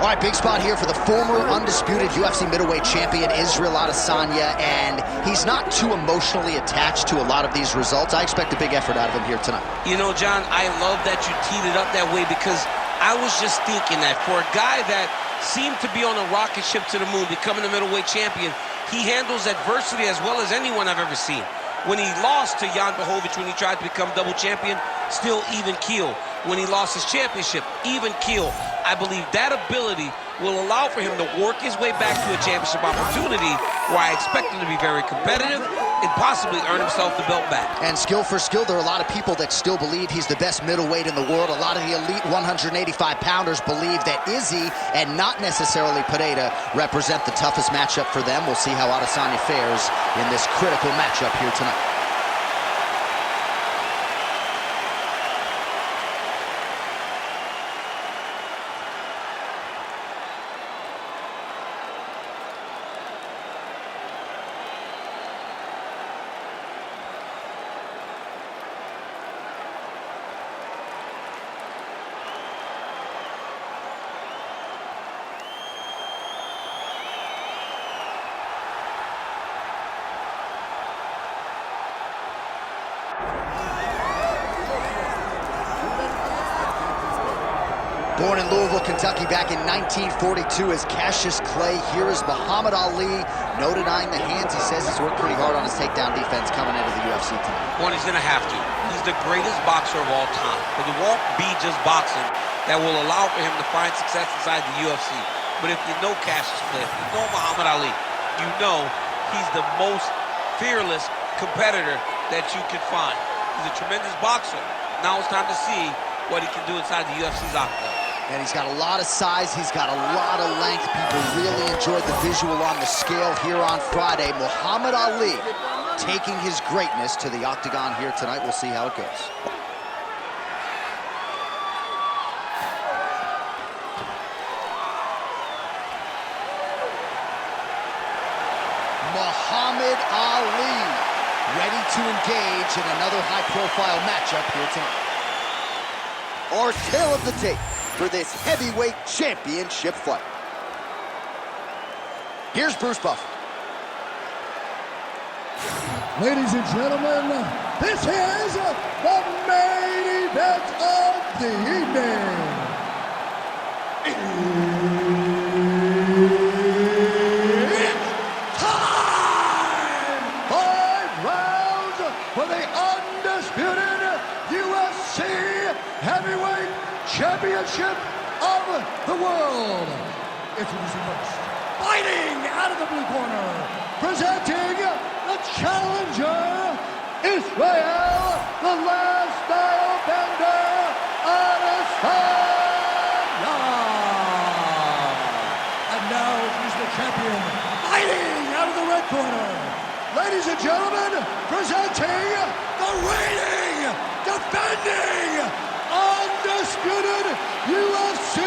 All right, big spot here for the former undisputed UFC middleweight champion, Israel Adesanya, and he's not too emotionally attached to a lot of these results. I expect a big effort out of him here tonight. You know, John, I love that you teed it up that way, because I was just thinking that for a guy that seemed to be on a rocket ship to the moon, becoming a middleweight champion, he handles adversity as well as anyone I've ever seen. When he lost to Jan Blachowicz, when he tried to become double champion, still even keel. When he lost his championship, even keel. I believe that ability will allow for him to work his way back to a championship opportunity, where I expect him to be very competitive and possibly earn himself the belt back. And skill for skill, there are a lot of people that still believe he's the best middleweight in the world. A lot of the elite 185-pounders believe that Izzy and not necessarily Pereira represent the toughest matchup for them. We'll see how Adesanya fares in this critical matchup here tonight. Born in Louisville, Kentucky back in 1942 as Cassius Clay, here is Muhammad Ali. No denying the hands. He says he's worked pretty hard on his takedown defense coming into the UFC tonight. Well, he's going to have to. He's the greatest boxer of all time. But it won't be just boxing that will allow for him to find success inside the UFC. But if you know Cassius Clay, if you know Muhammad Ali, you know he's the most fearless competitor that you can find. He's a tremendous boxer. Now it's time to see what he can do inside the UFC's octagon. And he's got a lot of size, he's got a lot of length. People really enjoyed the visual on the scale here on Friday. Muhammad Ali taking his greatness to the octagon here tonight. We'll see how it goes. Muhammad Ali ready to engage in another high-profile matchup here tonight. Our tale of the tape for this heavyweight championship fight. Here's Bruce Buffer. Ladies and gentlemen, this is the main event of the evening. It's time! 5 rounds for the undisputed UFC Heavyweight Championship of the world. Introducing first, fighting out of the blue corner, presenting the challenger, Israel, the last style bender, Adesanya. And now he's the champion, fighting out of the red corner. Ladies and gentlemen, presenting the reigning, defending, undisputed UFC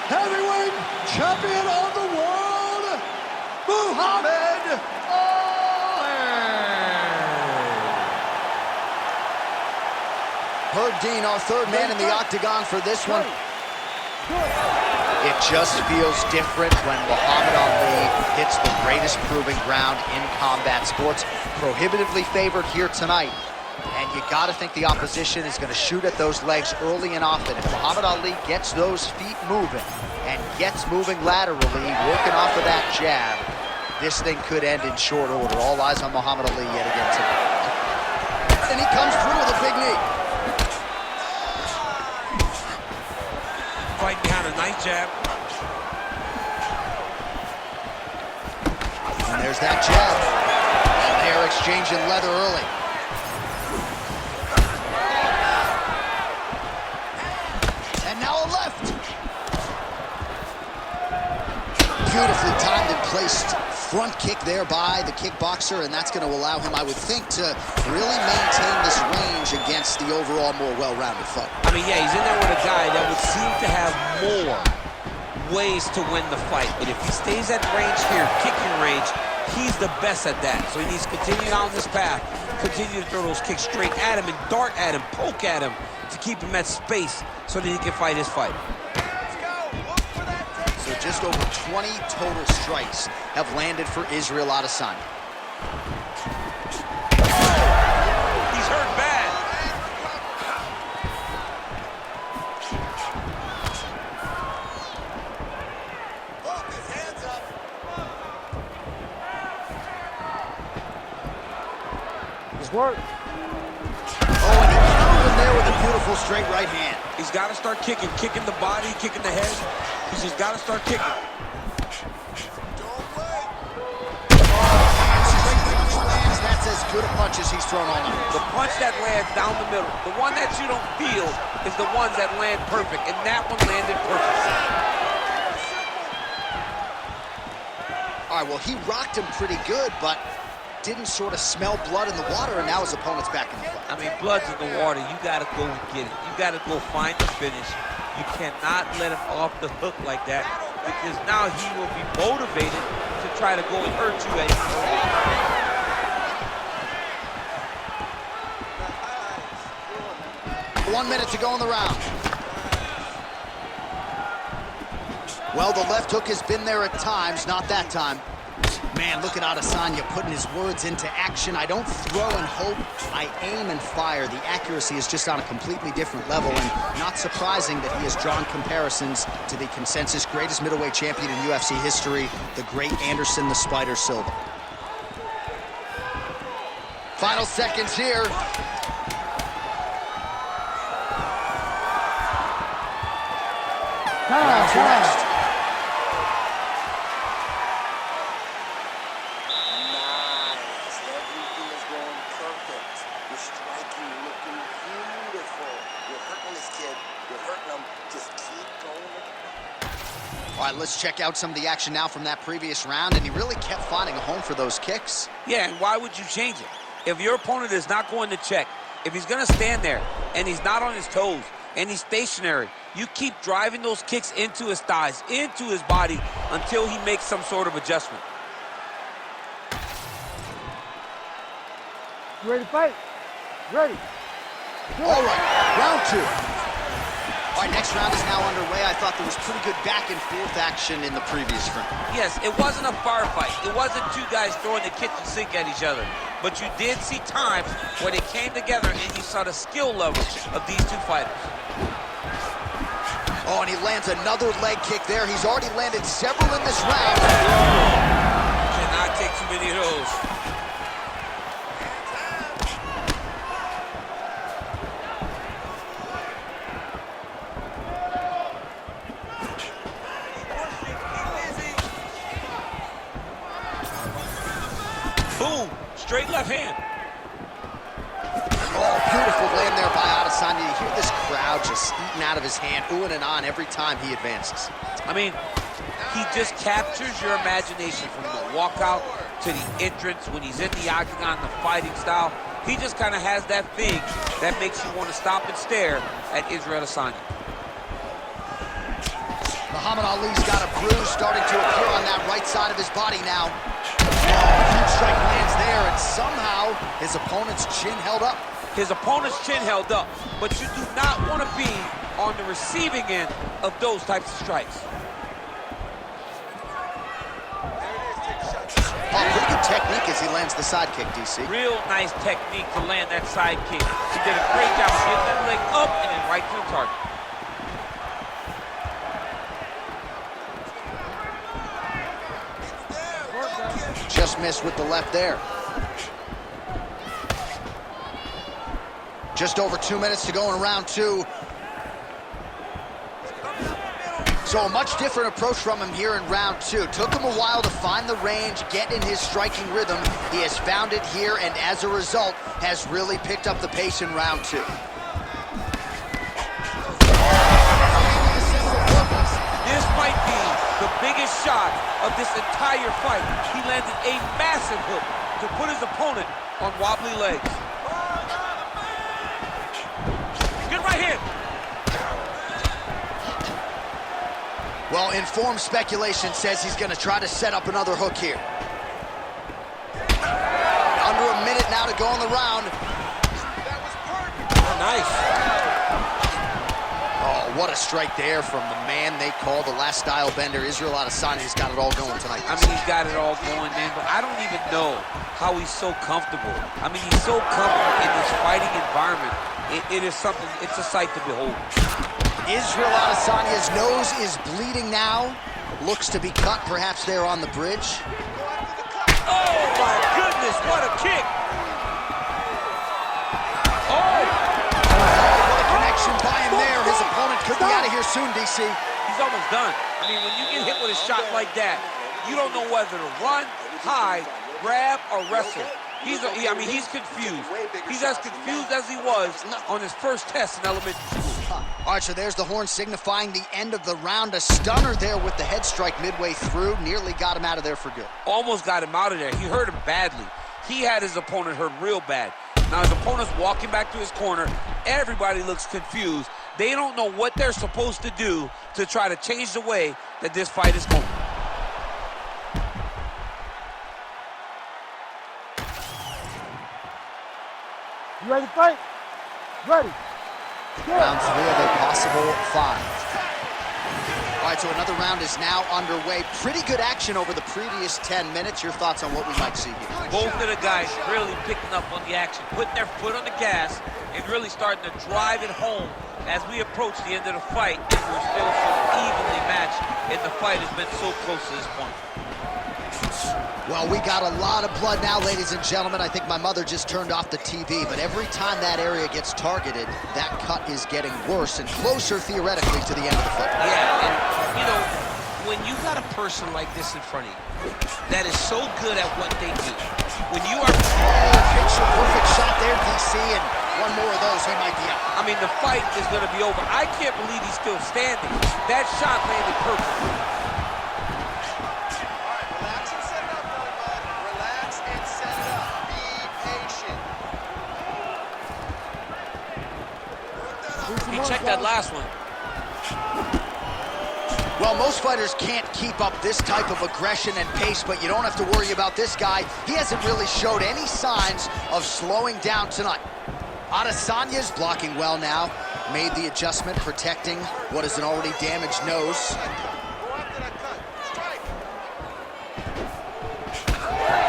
heavyweight champion of the world, Muhammad Ali. Herb Dean, our third man in the octagon for this one. It just feels different when Muhammad Ali hits the greatest proving ground in combat sports. Prohibitively favored here tonight. And you got to think the opposition is going to shoot at those legs early and often. If Muhammad Ali gets those feet moving and gets moving laterally, working off of that jab, this thing could end in short order. All eyes on Muhammad Ali yet again tonight. And he comes through with a big knee. Right behind a nice jab. And there's that jab. And they're exchanging leather early. Beautifully timed and placed front kick there by the kickboxer, and that's going to allow him, I would think, to really maintain this range against the overall more well-rounded fight. I mean, yeah, he's in there with a guy that would seem to have more ways to win the fight. But if he stays at range here, kicking range, he's the best at that. So he needs to continue down this path, continue to throw those kicks straight at him and dart at him, poke at him to keep him at space so that he can fight his fight. just over 20 total strikes have landed for Israel Adesanya. He's hurt bad. Hands up. His work. Oh, and he countered him there with a beautiful straight right hand. He's got to start kicking the body, kicking the head. He's just got to start kicking. That's as good a punch as he's thrown all night. The punch that lands down the middle, the one that you don't feel, is the ones that land perfect, and that one landed perfect. All right, well, he rocked him pretty good, but didn't sort of smell blood in the water, and now his opponent's back in the fight. I mean, blood's in the water. You got to go get it. You got to go find the finish. You cannot let him off the hook like that, because now he will be motivated to try to go and hurt you at any point. 1 minute to go in the round. Well, the left hook has been there at times, not that time. Man, look at Adesanya putting his words into action. I don't throw and hope, I aim and fire. The accuracy is just on a completely different level, and not surprising that he has drawn comparisons to the consensus greatest middleweight champion in UFC history, the great Anderson the Spider Silva. Final seconds here. Round two next. Nice. Everything is going perfect. You're striking, looking beautiful. You're hurting this kid. You're hurting him. Just keep going. All right, let's check out some of the action now from that previous round, and he really kept finding a home for those kicks. Yeah, and why would you change it? If your opponent is not going to check, if he's going to stand there and he's not on his toes and he's stationary, you keep driving those kicks into his thighs, into his body, until he makes some sort of adjustment. You ready to fight? Ready. All right, round two. All right, next round is now underway. I thought there was pretty good back and forth action in the previous round. Yes, it wasn't a firefight. It wasn't two guys throwing the kitchen sink at each other. But you did see times where they came together and you saw the skill level of these two fighters. Oh, and he lands another leg kick there. He's already landed several in this round. Cannot take too many of those. Boom! Straight left hand. Oh, beautiful land there by Adesanya. You hear this crowd just eating out of his hand, oohing and on every time he advances. I mean, he just captures your imagination from the walkout to the entrance when he's in the octagon, the fighting style. He just kind of has that thing that makes you want to stop and stare at Israel Adesanya. Muhammad Ali's got a bruise starting to appear on that right side of his body now. Huge strike lands there, and somehow his opponent's chin held up. His opponent's chin held up, but you do not want to be on the receiving end of those types of strikes. Oh, pretty good technique as he lands the side kick, DC. Real nice technique to land that side kick. He did a great job of getting that leg up and then right to the target. Just missed with the left there. Just over 2 minutes to go in round two. So a much different approach from him here in round two. Took him a while to find the range, get in his striking rhythm. He has found it here, and as a result, has really picked up the pace in round two. This might be the biggest shot of this entire fight. He landed a massive hook to put his opponent on wobbly legs. Good right hand. Well, informed speculation says he's going to try to set up another hook here. Under a minute now to go in the round. Nice. Oh, What a strike there from the man they call the last style bender. Israel Adesanya's got it all going tonight. I mean, he's got it all going, man, but I don't even know how he's so comfortable. I mean, he's so comfortable in this fighting environment. It is something, it's a sight to behold. Israel Adesanya's nose is bleeding now. Looks to be cut, perhaps there on the bridge. Oh, my goodness, what a kick! Oh! What a connection by him there. His opponent could be out of here soon, DC. He's almost done. I mean, when you get hit with a shot like that, you don't know whether to run, hide, grab, or wrestle. He's confused. He's as confused as he was on his first test in elementary school. All right, so there's the horn signifying the end of the round. A stunner there with the head strike midway through. Nearly got him out of there for good. Almost got him out of there. He hurt him badly. He had his opponent hurt real bad. Now his opponent's walking back to his corner. Everybody looks confused. They don't know what they're supposed to do to try to change the way that this fight is going. You ready to fight? Ready. Round 3 of a possible 5. All right, so another round is now underway. Pretty good action over the previous 10 minutes. Your thoughts on what we might see here? Both of the guys really picking up on the action, putting their foot on the gas, and really starting to drive it home as we approach the end of the fight. And we're still so evenly matched, and the fight has been so close to this point. Well, we got a lot of blood now, ladies and gentlemen. I think my mother just turned off the TV, but every time that area gets targeted, that cut is getting worse and closer, theoretically, to the end of the fight. Yeah, and, you know, when you got a person like this in front of you that is so good at what they do, when you are... Picture perfect shot there, DC, and one more of those, he might be out. I mean, the fight is going to be over. I can't believe he's still standing. That shot landed perfect. He checked that last one. Well, most fighters can't keep up this type of aggression and pace, but you don't have to worry about this guy. He hasn't really showed any signs of slowing down tonight. Adesanya's blocking well now. Made the adjustment, protecting what is an already damaged nose.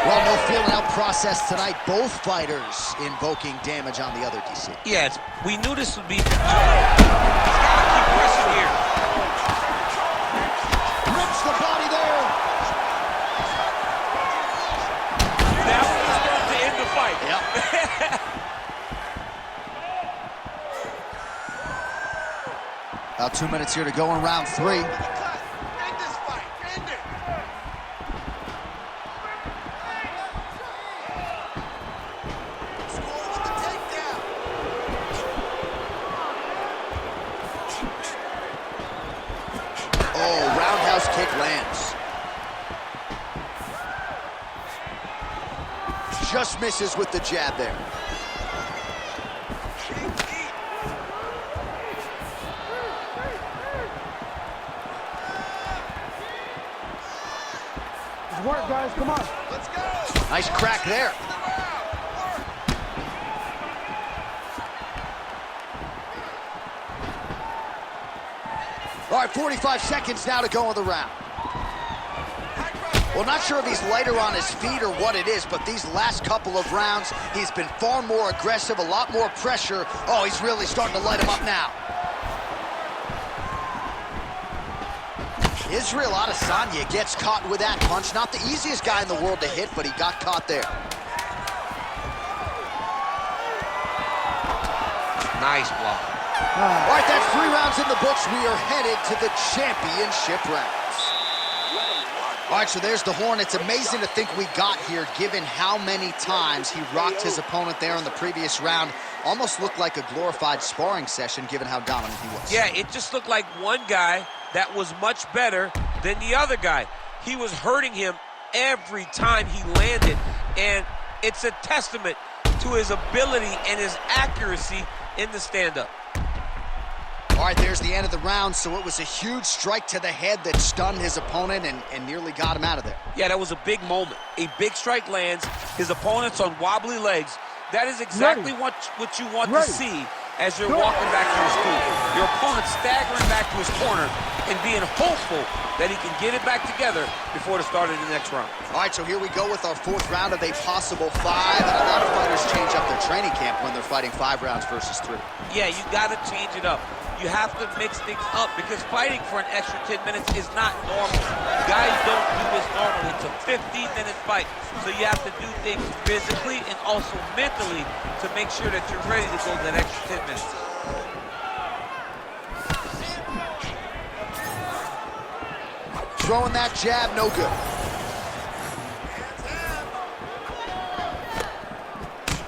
Well, no feeling out process tonight. Both fighters invoking damage on the other, DC. Yes, we knew this would be... He's got to keep pressing here. Rips the body there. That was going to end the fight. Yep. About 2 minutes here to go in round 3. Kick lands. Just misses with the jab there. Good work, guys. Come on. Let's go. Nice crack there. All right, 45 seconds now to go in the round. Well, not sure if he's lighter on his feet or what it is, but these last couple of rounds, he's been far more aggressive, a lot more pressure. Oh, he's really starting to light him up now. Israel Adesanya gets caught with that punch. Not the easiest guy in the world to hit, but he got caught there. Nice block. All right, that's 3 rounds in the books. We are headed to the championship rounds. All right, so there's the horn. It's amazing to think we got here, given how many times he rocked his opponent there in the previous round. Almost looked like a glorified sparring session, given how dominant he was. Yeah, it just looked like one guy that was much better than the other guy. He was hurting him every time he landed, and it's a testament to his ability and his accuracy in the stand-up. All right, there's the end of the round, so it was a huge strike to the head that stunned his opponent and nearly got him out of there. Yeah, that was a big moment. A big strike lands, his opponent's on wobbly legs. That is exactly what you want to see as you're walking back to his school. Your opponent staggering back to his corner and being hopeful that he can get it back together before the start of the next round. All right, so here we go with our fourth round of a possible 5. And a lot of fighters change up their training camp when they're fighting 5 rounds versus 3. Yeah, you got to change it up. You have to mix things up because fighting for an extra 10 minutes is not normal. Guys don't do this normally. It's a 15-minute fight. So you have to do things physically and also mentally to make sure that you're ready to go that extra 10 minutes. Throwing that jab, no good.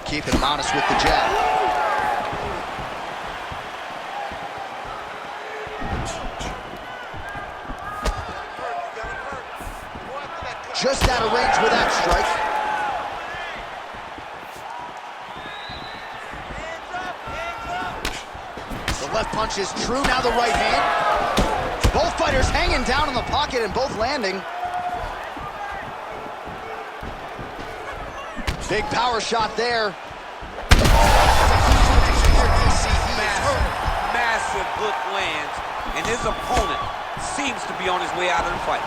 Keeping him honest with the jab. Just out of range with that strike. The left punch is true, now the right hand. Both fighters hanging down in the pocket and both landing. Big power shot there. Massive hook lands, and his opponent seems to be on his way out of the fight.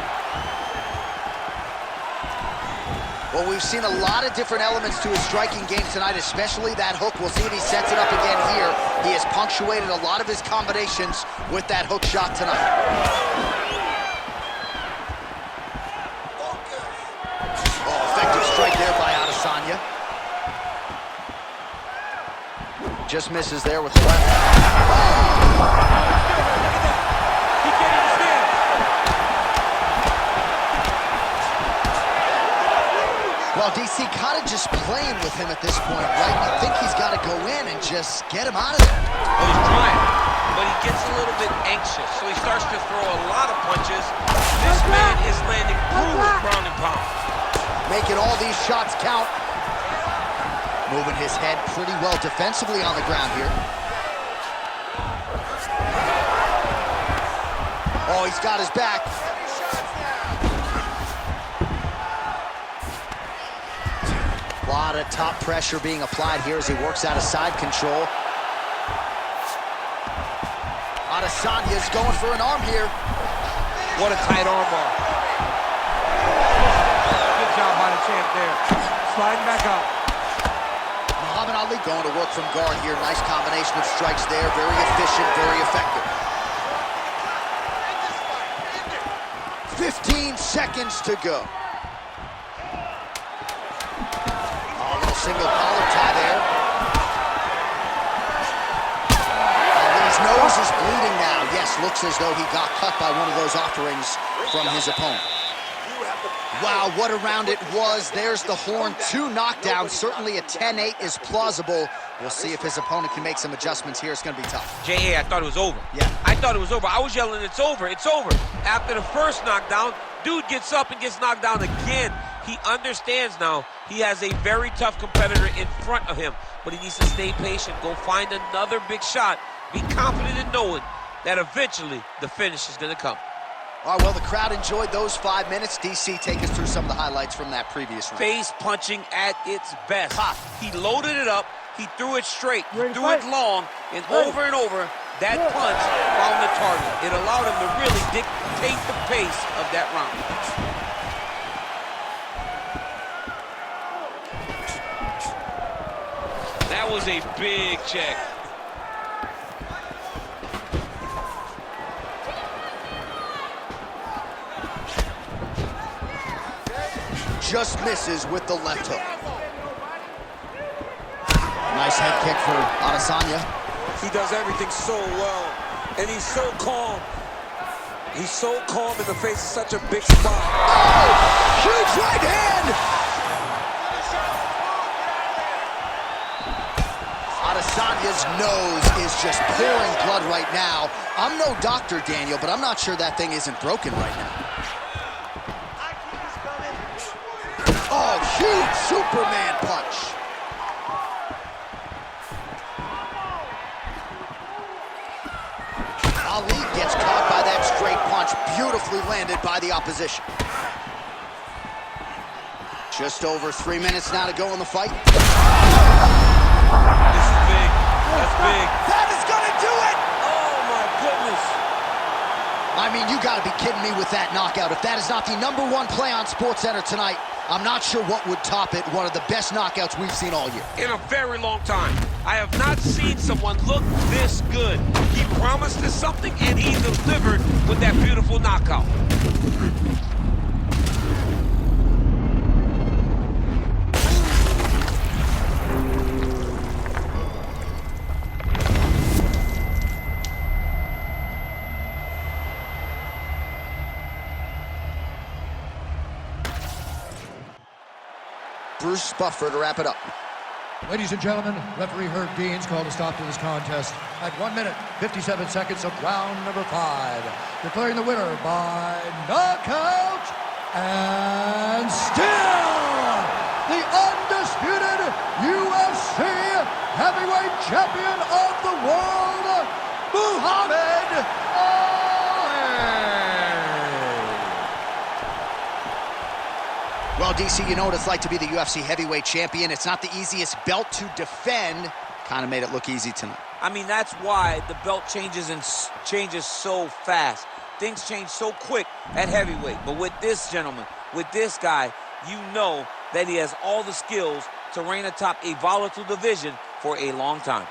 Well, we've seen a lot of different elements to his striking game tonight, especially that hook. We'll see if he sets it up again here. He has punctuated a lot of his combinations with that hook shot tonight. Oh, effective strike there by Adesanya. Just misses there with the left. Well, DC kind of just playing with him at this point, right? You think he's got to go in and just get him out of there. Well, he's trying, but he gets a little bit anxious, so he starts to throw a lot of punches. This man is landing brutal ground and pound. Making all these shots count. Moving his head pretty well defensively on the ground here. Oh, he's got his back. A lot of top pressure being applied here as he works out of side control. Adesanya's going for an arm here. What a tight arm bar. Good job by the champ there. Sliding back up. Muhammad Ali going to work from guard here. Nice combination of strikes there. Very efficient, very effective. 15 seconds to go. Single collar tie there. Ali's nose is bleeding now. Yes, looks as though he got cut by one of those offerings from his opponent. Wow, what a round it was. There's the horn. 2 knockdowns. Certainly a 10-8 is plausible. We'll see if his opponent can make some adjustments here. It's going to be tough. J.A., I thought it was over. Yeah. I thought it was over. I was yelling, it's over, it's over. After the first knockdown, dude gets up and gets knocked down again. He understands now he has a very tough competitor in front of him, but he needs to stay patient, go find another big shot, be confident in knowing that eventually the finish is going to come. All right, well, the crowd enjoyed those 5 minutes. DC, take us through some of the highlights from that previous round. Face punching at its best. He loaded it up, he threw it straight, he threw it long, and over, that punch found the target. It allowed him to really dictate the pace of that round. That was a big check. Just misses with the left hook. Nice head kick for Adesanya. He does everything so well, and he's so calm. He's so calm in the face of such a big spot. Oh, huge right hand! Adesanya's nose is just pouring blood right now. I'm no doctor, Daniel, but I'm not sure that thing isn't broken right now. Oh, huge Superman punch. Ali gets caught by that straight punch, beautifully landed by the opposition. Just over 3 minutes now to go in the fight. This is big. That's big. That is gonna do it! Oh, my goodness. I mean, you gotta be kidding me with that knockout. If that is not the #1 play on SportsCenter tonight, I'm not sure what would top it. One of the best knockouts we've seen all year. In a very long time. I have not seen someone look this good. He promised us something, and he delivered with that beautiful knockout. Bruce Buffer to wrap it up. Ladies and gentlemen, referee Herb Dean's called a stop to this contest at 1 minute, 57 seconds of round number 5. Declaring the winner by knockout and still the undisputed UFC heavyweight champion of the world, Muhammad Ali. Well, DC, you know what it's like to be the UFC heavyweight champion. It's not the easiest belt to defend. Kind of made it look easy tonight. I mean, that's why the belt changes so fast. Things change so quick at heavyweight. But with this gentleman, with this guy, you know that he has all the skills to reign atop a volatile division for a long time.